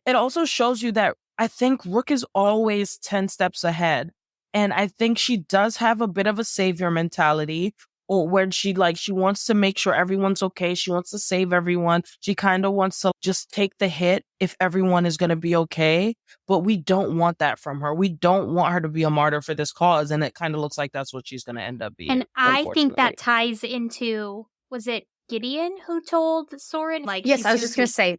it also shows you that I think Rook is always 10 steps ahead. And I think she does have a bit of a savior mentality, or where she wants to make sure everyone's okay. She wants to save everyone. She kind of wants to just take the hit if everyone is going to be okay. But we don't want that from her. We don't want her to be a martyr for this cause. And it kind of looks like that's what she's going to end up being. And I think that ties into, was it Gideon who told Soren? Yes, I was just going to say.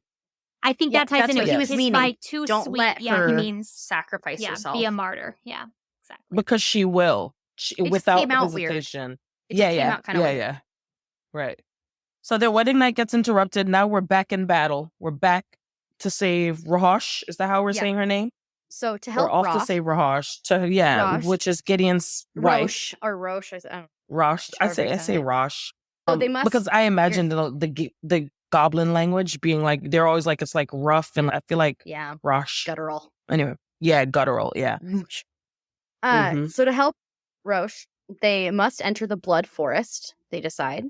I think that ties into what he was meaning. Don't let her he means sacrifice herself. Be a martyr. Yeah, exactly. Because she will. Without came out hesitation. Weird. Yeah. Right. So their wedding night gets interrupted. Now we're back in battle. We're back to save Rahosh. Is that how we're saying her name? So to help we're off to save Rahosh. Which is Gideon's wife. Rosh. Rosh. I say Rosh. So they must, because I imagine the goblin language being they're always it's rough, and I feel like Rosh. Guttural. Anyway, yeah, guttural, yeah. So to help Roche, they must enter the blood forest, they decide.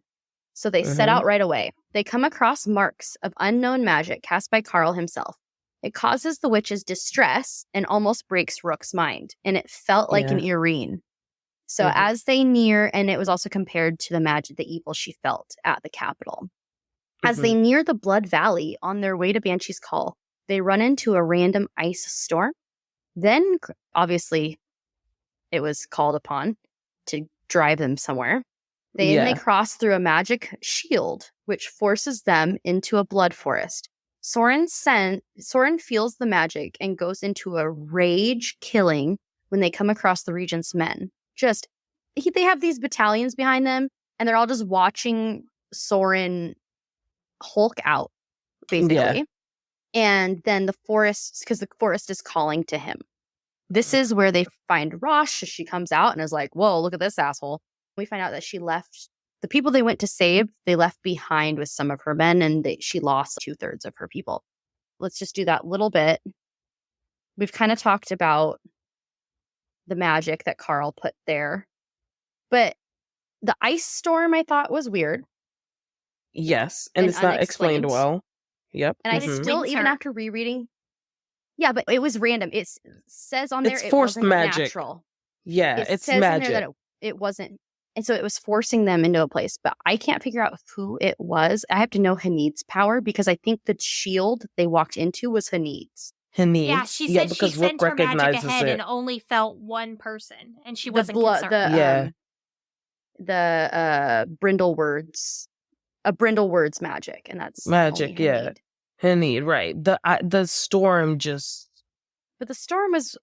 So they set out right away. They come across marks of unknown magic cast by Carl himself. It causes the witches distress and almost breaks Rook's mind. And it felt like an Irene. So as they near, and it was also compared to the magic, the evil she felt at the capital. As they near the Blood Valley on their way to Banshee's Call, they run into a random ice storm. Then, obviously, it was called upon to drive them somewhere. They cross through a magic shield, which forces them into a blood forest. Soren feels the magic and goes into a rage killing when they come across the Regent's men. They have these battalions behind them, and they're all just watching Soren Hulk out, basically. Yeah. And then the forest, because the forest is calling to him. This is where they find Rosh. She comes out and is like, whoa, look at this asshole. We find out that she left the people they went to save, they left behind with some of her men, and she lost 2/3 of her people. Let's just do that little bit. We've kind of talked about the magic that Carl put there. But the ice storm I thought was weird. Yes, and it's not explained well. Yep. And I still, even after rereading, yeah, but it was random. It says on there it's forced wasn't magic. Natural. Yeah, it says magic. In there that it wasn't. And so it was forcing them into a place. But I can't figure out who it was. I have to know Hanid's power because I think the shield they walked into was Hanid's. Yeah, she said she sent her magic ahead and only felt one person. And she wasn't concerned. The Brindlewords. A Brindlewords magic. And that's magic, yeah. Hanid, right. The storm just... But the storm was...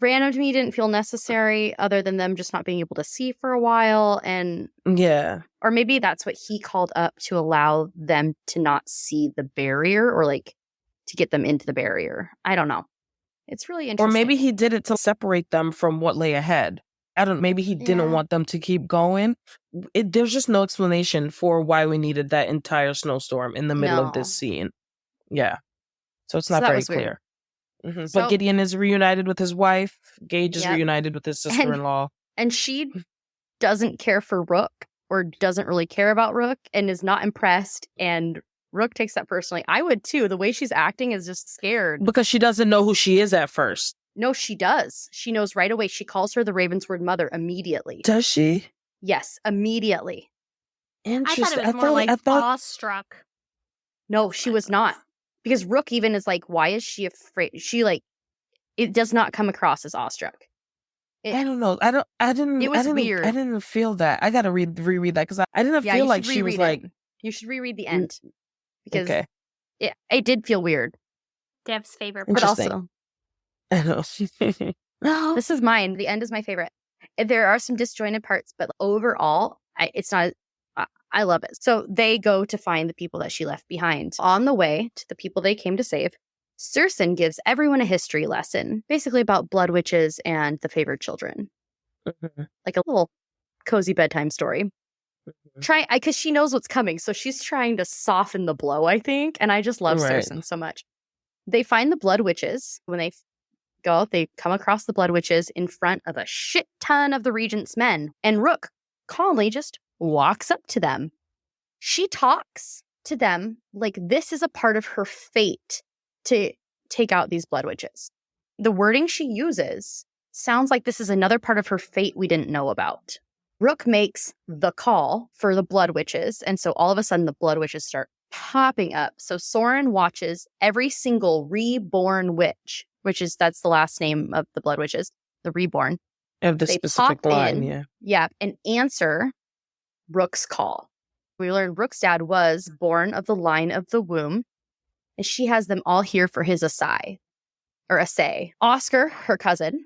random to me, didn't feel necessary other than them just not being able to see for a while. And or maybe that's what he called up to allow them to not see the barrier or like to get them into the barrier. I don't know. It's really interesting. Or maybe he did it to separate them from what lay ahead. Maybe he didn't want them to keep going. There's just no explanation for why we needed that entire snowstorm in the middle of this scene. Yeah. So it's not very clear. But Gideon is reunited with his wife. Gage is reunited with his sister-in-law. And she doesn't care for Rook or doesn't really care about Rook and is not impressed. And Rook takes that personally. I would too. The way she's acting is just scared. Because she doesn't know who she is at first. No, she does. She knows right away. She calls her the Ravensword mother immediately. Does she? Yes, immediately. Interesting. I thought it was more like awestruck. No, she was not. Because Rook even is like, why is she afraid? It does not come across as awestruck. I don't know. It was weird. I didn't feel that. I gotta reread that because I didn't feel like she was like. You should reread the end because it did feel weird. Dev's favorite part. But also, I know. This is mine. The end is my favorite. There are some disjointed parts, but overall, it's not. I love it. So they go to find the people that she left behind. On the way to the people they came to save, Sursson gives everyone a history lesson, basically about blood witches and the favored children. Like a little cozy bedtime story. Because she knows what's coming, so she's trying to soften the blow, I think. And I just love Sursson so much. They find the blood witches. When they go, they come across the blood witches in front of a shit ton of the Regent's men. And Rook calmly just walks up to them. She talks to them like this is a part of her fate to take out these blood witches. The wording she uses sounds like this is another part of her fate we didn't know about. Rook makes the call for the blood witches, and so all of a sudden the blood witches start popping up. So Soren watches every single reborn witch, that's the last name of the blood witches, the reborn. Of the specific line, and answer Rook's call. We learned Rook's dad was born of the line of the womb, and she has them all here for his assay. Oscar, her cousin,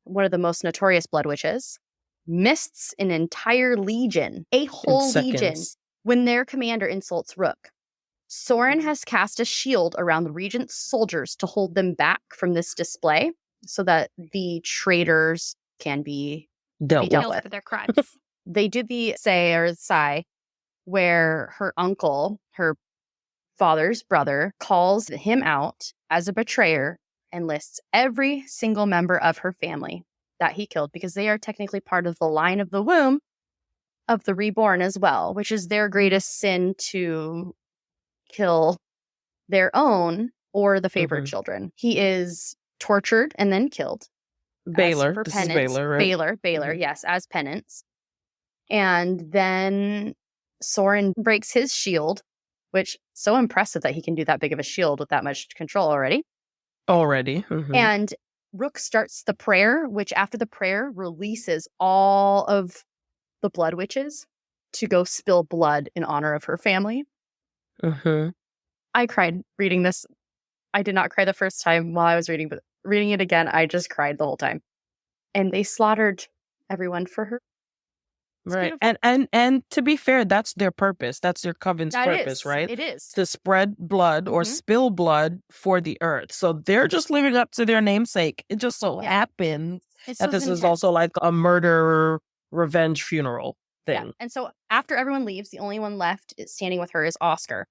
one of the most notorious blood witches, mists an entire legion, a whole legion, when their commander insults Rook. Soren has cast a shield around the Regent's soldiers to hold them back from this display so that the traitors can be dealt with for their crimes. They do the say where her uncle, her father's brother, calls him out as a betrayer and lists every single member of her family that he killed, because they are technically part of the line of the womb of the reborn as well, which is their greatest sin, to kill their own or the favored children. He is tortured and then killed. Baylor. This is Baylor, right? Baylor, yes, as penance. And then Soren breaks his shield, which so impressive that he can do that big of a shield with that much control already. And Rook starts the prayer, which after the prayer releases all of the blood witches to go spill blood in honor of her family. I cried reading this. I did not cry the first time while I was reading, but reading it again, I just cried the whole time. And they slaughtered everyone for her. It's right. beautiful. And to be fair, that's their purpose. That's their coven's purpose, right? It is. To spread blood or spill blood for the earth. So they're just living up to their namesake. It just so happens that this is also like a murder revenge funeral thing. Yeah. And so after everyone leaves, the only one left standing with her is Oscar.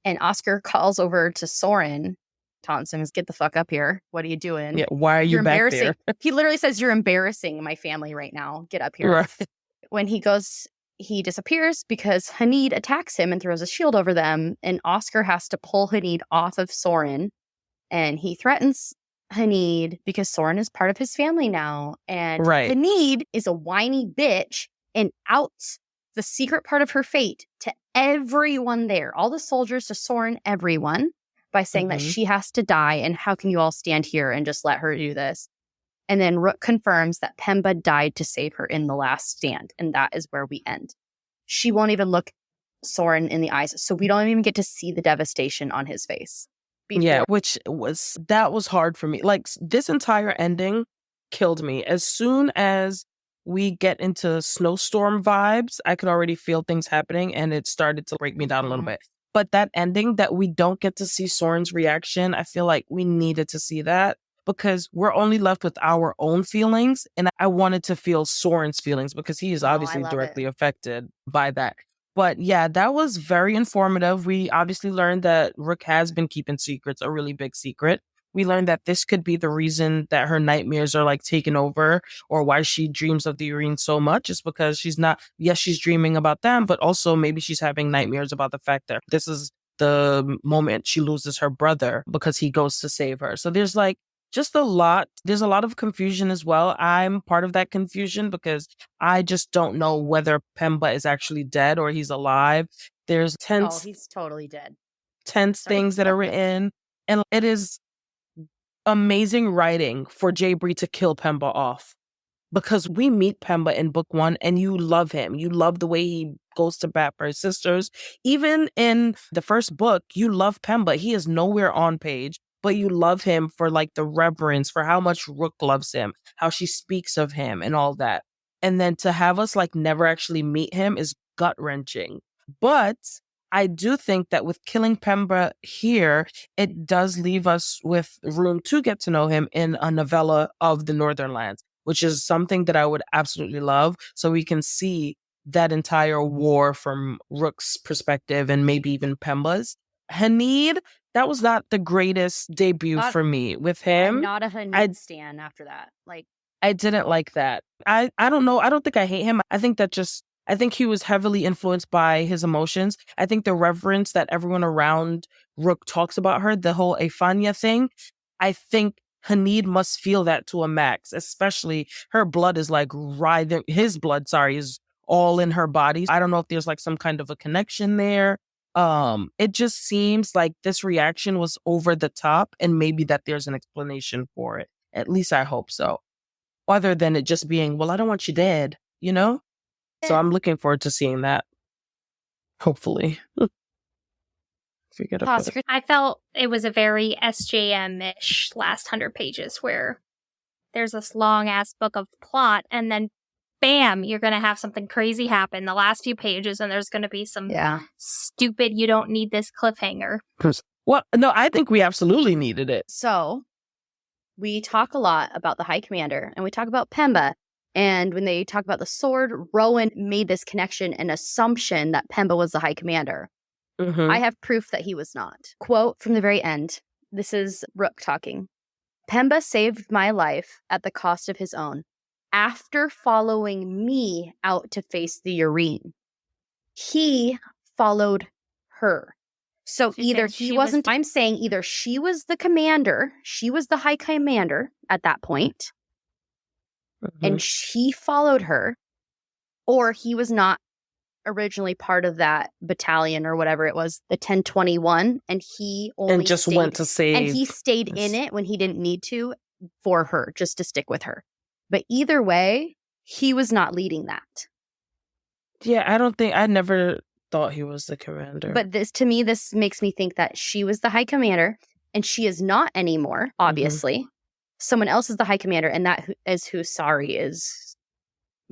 And Oscar calls over to Soren. Taunts him, is get the fuck up here. What are you doing? Yeah, why are you back there? He literally says, you're embarrassing my family right now. Get up here. Right. When he goes, he disappears because Hanid attacks him and throws a shield over them. And Oscar has to pull Hanid off of Soren. And he threatens Hanid because Soren is part of his family now. And Hanid is a whiny bitch and outs the secret part of her fate to everyone there. All the soldiers, to Soren, everyone. By saying that she has to die, and how can you all stand here and just let her do this? And then Rook confirms that Pemba died to save her in the last stand, and that is where we end. She won't even look Soren in the eyes, so we don't even get to see the devastation on his face. Yeah, that was hard for me. Like, this entire ending killed me. As soon as we get into snowstorm vibes, I could already feel things happening, and it started to break me down a little bit. But that ending that we don't get to see Soren's reaction, I feel like we needed to see that because we're only left with our own feelings. And I wanted to feel Soren's feelings because he is obviously directly affected by that. But yeah, that was very informative. We obviously learned that Rook has been keeping secrets, a really big secret. We learned that this could be the reason that her nightmares are like taken over, or why she dreams of the Urine so much is because she's dreaming about them, but also maybe she's having nightmares about the fact that this is the moment she loses her brother because he goes to save her. So there's like just there's a lot of confusion as well. I'm part of that confusion because I just don't know whether Pemba is actually dead or he's alive. There's he's totally dead. Tense things that are written, and it is amazing writing for J Bree to kill Pemba off, because we meet Pemba in book 1 and you love him. You love the way he goes to bat for his sisters. Even in the first book, you love Pemba. He is nowhere on page, but you love him for like the reverence, for how much Rook loves him, how she speaks of him and all that. And then to have us like never actually meet him is gut-wrenching. But I do think that with killing Pemba here, it does leave us with room to get to know him in a novella of the Northern Lands, which is something that I would absolutely love. So we can see that entire war from Rook's perspective and maybe even Pemba's. Hanid, that was not the greatest debut for me with him. I'm not a Hanid stan after that. Like, I didn't like that. I don't know. I don't think I hate him. I think he was heavily influenced by his emotions. I think the reverence that everyone around Rook talks about her, the whole Efanya thing, I think Hanid must feel that to a max, especially her blood is like his blood, is all in her body. I don't know if there's like some kind of a connection there. It just seems like this reaction was over the top, and maybe that there's an explanation for it. At least I hope so. Other than it just being, well, I don't want you dead, you know? So I'm looking forward to seeing that. Hopefully. I felt it was a very SJM-ish last 100 pages where there's this long-ass book of plot and then bam, you're going to have something crazy happen the last few pages and there's going to be some stupid, you don't need this cliffhanger. Well, no, I think we absolutely needed it. So we talk a lot about the High Commander and we talk about Pemba. And when they talk about the sword, Rowan made this connection and assumption that Pemba was the High Commander. I have proof that he was not. Quote from the very end. This is Rook talking. Pemba saved my life at the cost of his own after following me out to face the Urine. He followed her. So either he wasn't, I'm saying either she was the commander, she was the high commander at that point, and he followed her, or he was not originally part of that battalion or whatever it was, the 1021, and he only and just went to save. And he stayed in it when he didn't need to for her, just to stick with her. But either way, he was not leading that. Yeah, I never thought he was the commander. But this makes me think that she was the high commander, and she is not anymore, obviously. Someone else is the high commander, and that is who Sari is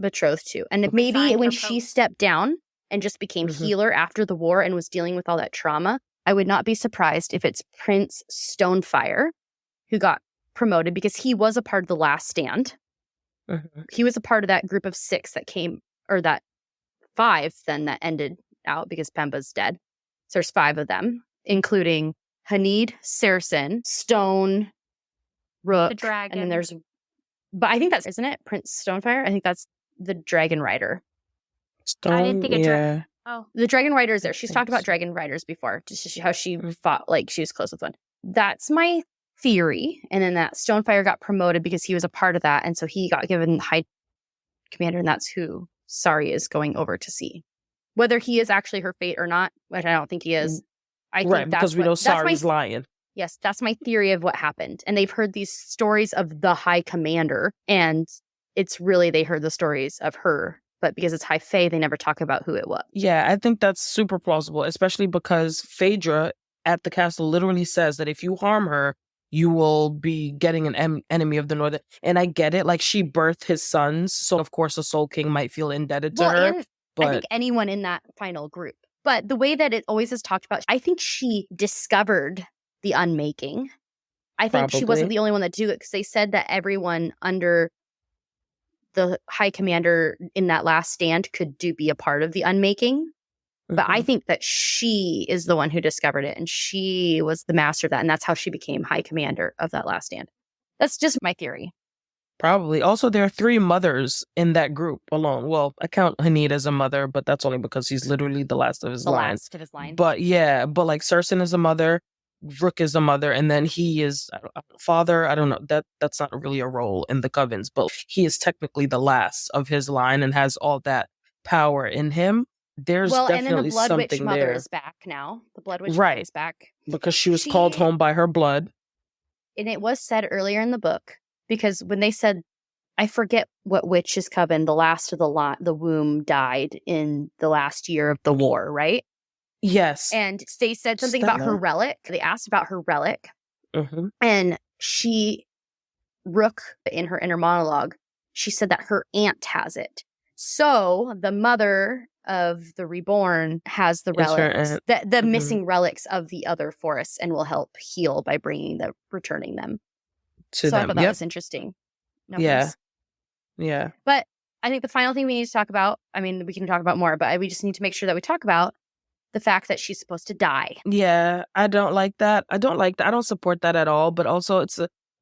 betrothed to. And maybe when she stepped down and just became healer after the war and was dealing with all that trauma, I would not be surprised if it's Prince Stonefire who got promoted, because he was a part of the last stand. He was a part of that group of 6 that came, or that 5 then that ended out because Pemba's dead. So there's 5 of them, including Hanid, Saracen, Stone, Rook, the dragon. And then there's, but I think that's, isn't it, Prince Stonefire? I think that's the Dragon Rider. I didn't think The Dragon Rider is there. She's talked about Dragon Riders before, just how she fought, like she was close with one. That's my theory. And then that Stonefire got promoted because he was a part of that, and so he got given high commander, and that's who Sari is going over to see. Whether he is actually her fate or not, which I don't think he is. I think because we know Sari's lying. Yes, that's my theory of what happened. And they've heard these stories of the high commander, and it's really, they heard the stories of her. But because it's high fae, they never talk about who it was. Yeah, I think that's super plausible, especially because Phaedra at the castle literally says that if you harm her, you will be getting an enemy of the Northern. And I get it. Like, she birthed his sons, so of course the Soul King might feel indebted to her. But I think anyone in that final group. But the way that it always is talked about, I think she discovered the unmaking. I think she wasn't the only one that do it, because they said that everyone under the high commander in that last stand could be a part of the unmaking. But I think that she is the one who discovered it, and she was the master of that, and that's how she became high commander of that last stand. That's just my theory. Probably. Also, there are 3 mothers in that group alone. Well, I count Hanid as a mother, but that's only because he's literally the last of his line. But yeah, but like Saracen is a mother, Rook is a mother, and then he is a father. I don't know. That's not really a role in the covens, but he is technically the last of his line and has all that power in him. There's definitely and then the Blood something Witch mother there. is back now. The Blood Witch mother is back. Because she was called home by her blood. And it was said earlier in the book, because when they said, I forget what witch's coven, the last of the womb died in the last year of the war, right? Yes. And they said something about her relic. They asked about her relic. And Rook, in her inner monologue, she said that her aunt has it. So the mother of the reborn has the relics, the missing relics of the other forests, and will help heal by returning them to them. I thought that was interesting. Yeah. But I think the final thing we need to talk about, I mean, we can talk about more, but we just need to make sure that we talk about the fact that she's supposed to die. Yeah, I don't like that. I don't support that at all. But also,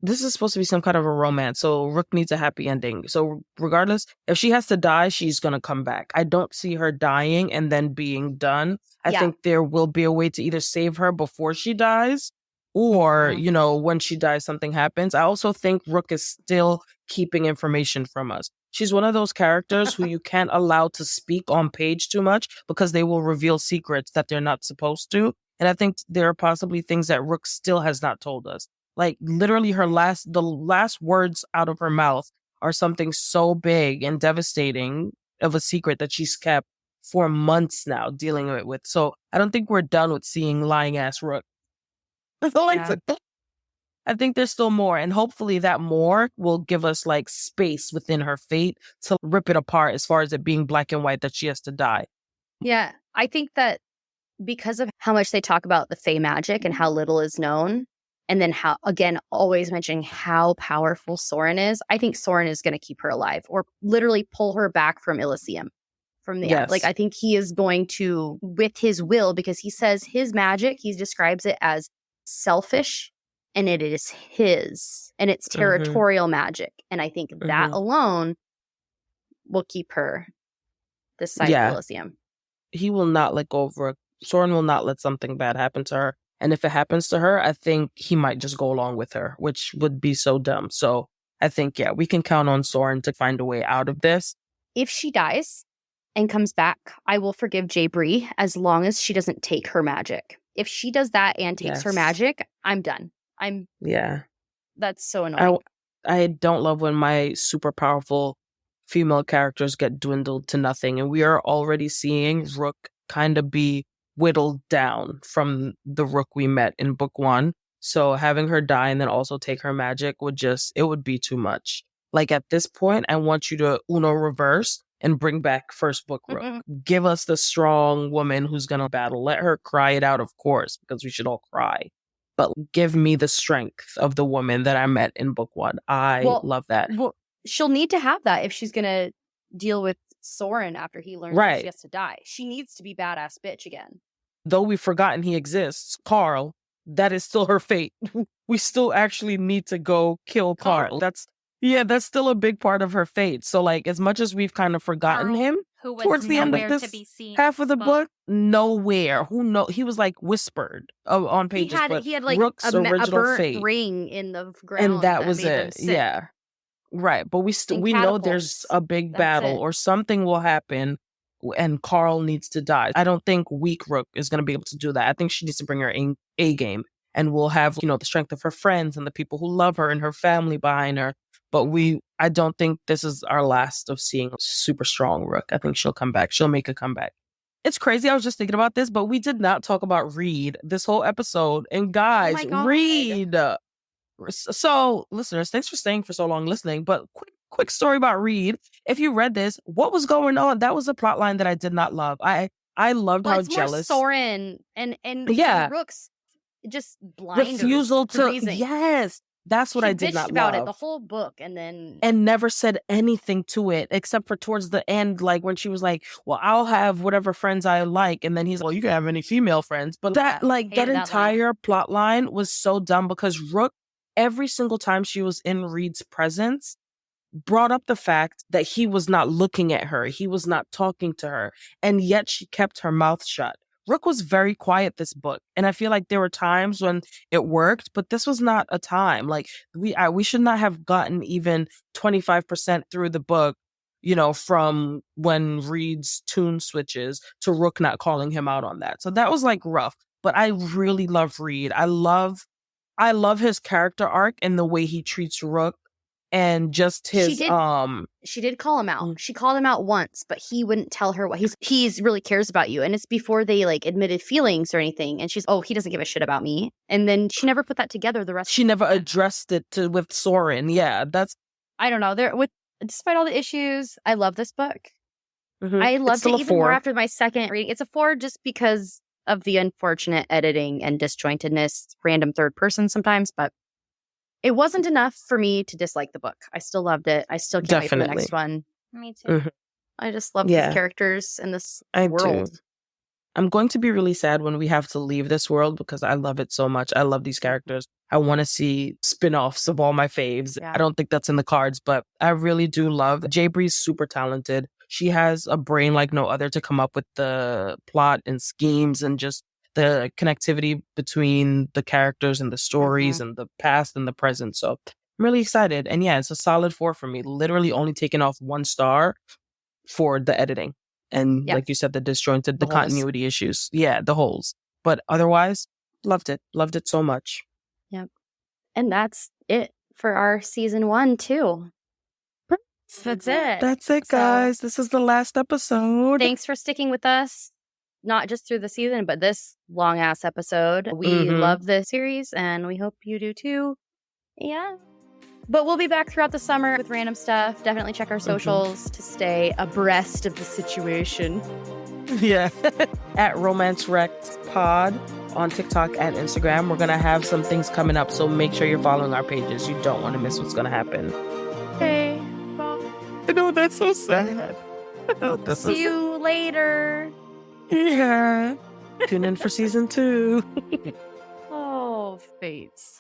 this is supposed to be some kind of a romance, so Rook needs a happy ending. So regardless, if she has to die, she's going to come back. I don't see her dying and then being done. I think there will be a way to either save her before she dies, or, when she dies, something happens. I also think Rook is still keeping information from us. She's one of those characters who you can't allow to speak on page too much, because they will reveal secrets that they're not supposed to. And I think there are possibly things that Rook still has not told us. Like, literally the last words out of her mouth are something so big and devastating of a secret that she's kept for months now, dealing with. So I don't think we're done with seeing lying ass Rook. I think there's still more, and hopefully that more will give us like space within her fate to rip it apart, as far as it being black and white that she has to die. Yeah, I think that because of how much they talk about the Fae magic and how little is known, and then how, again, always mentioning how powerful Soren is, I think Soren is going to keep her alive, or literally pull her back from Elysium. From the end. Like, I think he is going to, with his will, because he says his magic, he describes it as selfish and it is his, and it's territorial magic. And I think that alone will keep her this side of Elysium. He will not let go of Rook. Soren will not let something bad happen to her. And if it happens to her, I think he might just go along with her, which would be so dumb. So I think, we can count on Soren to find a way out of this. If she dies and comes back, I will forgive J Bree as long as she doesn't take her magic. If she does that and takes her magic, I'm done. That's so annoying. I don't love when my super powerful female characters get dwindled to nothing. And we are already seeing Rook kind of be whittled down from the Rook we met in book 1. So having her die and then also take her magic it would be too much. Like at this point, I want you to Uno reverse and bring back first book Rook. Give us the strong woman who's going to battle. Let her cry it out, of course, because we should all cry. But give me the strength of the woman that I met in book 1. I love that. Well, she'll need to have that if she's going to deal with Soren after he learns that she has to die. She needs to be badass bitch again. Though we've forgotten he exists, Carl, that is still her fate. We still actually need to go kill Carl. That's still a big part of her fate. So like, as much as we've kind of forgotten him towards the end of this half of the book, nowhere. Who know? He was like whispered on pages. He had like Rook's a original burnt fate ring in the ground, and that was it. Yeah, right. But we know there's a big battle or something will happen. And Carl needs to die. I don't think weak Rook is going to be able to do that. I think she needs to bring her A game, and we'll have, the strength of her friends and the people who love her and her family behind her. But I don't think this is our last of seeing super strong Rook. I think she'll come back. She'll make a comeback. It's crazy. I was just thinking about this, but we did not talk about Reed this whole episode. And guys, Reed. So listeners, thanks for staying for so long listening. But quick story about Reed. If you read this, what was going on? That was a plot line that I did not love. I loved how jealous Soren and Rook's just blind refusal to yes. That's what I did not about love. It the whole book, and never said anything to it except for towards the end, like when she was like, "Well, I'll have whatever friends I like," and then he's like, "Well, you can have any female friends." But that entire plot line was so dumb because Rook, every single time she was in Reed's presence, brought up the fact that he was not looking at her, he was not talking to her, and yet she kept her mouth shut. Rook was very quiet this book, and I feel like there were times when it worked, but this was not a time. Like we should not have gotten even 25% through the book, from when Reed's tune switches to Rook not calling him out on that. So that was like rough, but I really love Reed. I love his character arc and the way he treats Rook. And just his she did call him out. She called him out once, but he wouldn't tell her what he's really cares about you. And it's before they like admitted feelings or anything. And she's, he doesn't give a shit about me. And then she never put that together the rest. She never addressed it with Soren. Yeah, that's. I don't know. Despite all the issues, I love this book. I loved it even more after my second reading. It's a 4 just because of the unfortunate editing and disjointedness, random third person sometimes, but. It wasn't enough for me to dislike the book. I still loved it. I still can't wait for the next one. Me too. I just love these characters and this world. Do. I'm going to be really sad when we have to leave this world because I love it so much. I love these characters. I want to see spin-offs of all my faves. Yeah. I don't think that's in the cards, but I really do love. J Bree's super talented. She has a brain like no other to come up with the plot and schemes and just the connectivity between the characters and the stories and the past and the present. So I'm really excited. And yeah, it's a solid 4 for me. Literally only taking off 1 star for the editing. And like you said, the disjointed, the continuity issues. Yeah, the holes. But otherwise, loved it. Loved it so much. Yep. And that's it for our season 1 too. That's it. That's it, guys. This is the last episode. Thanks for sticking with us. Not just through the season, but this long-ass episode. We love this series, and we hope you do too. Yeah. But we'll be back throughout the summer with random stuff. Definitely check our socials to stay abreast of the situation. Yeah. At Romance Rex Pod on TikTok and Instagram. We're going to have some things coming up, so make sure you're following our pages. You don't want to miss what's going to happen. Okay. Bye. I know, that's so sad. See you later. Yeah. Tune in for season 2. Oh, fates.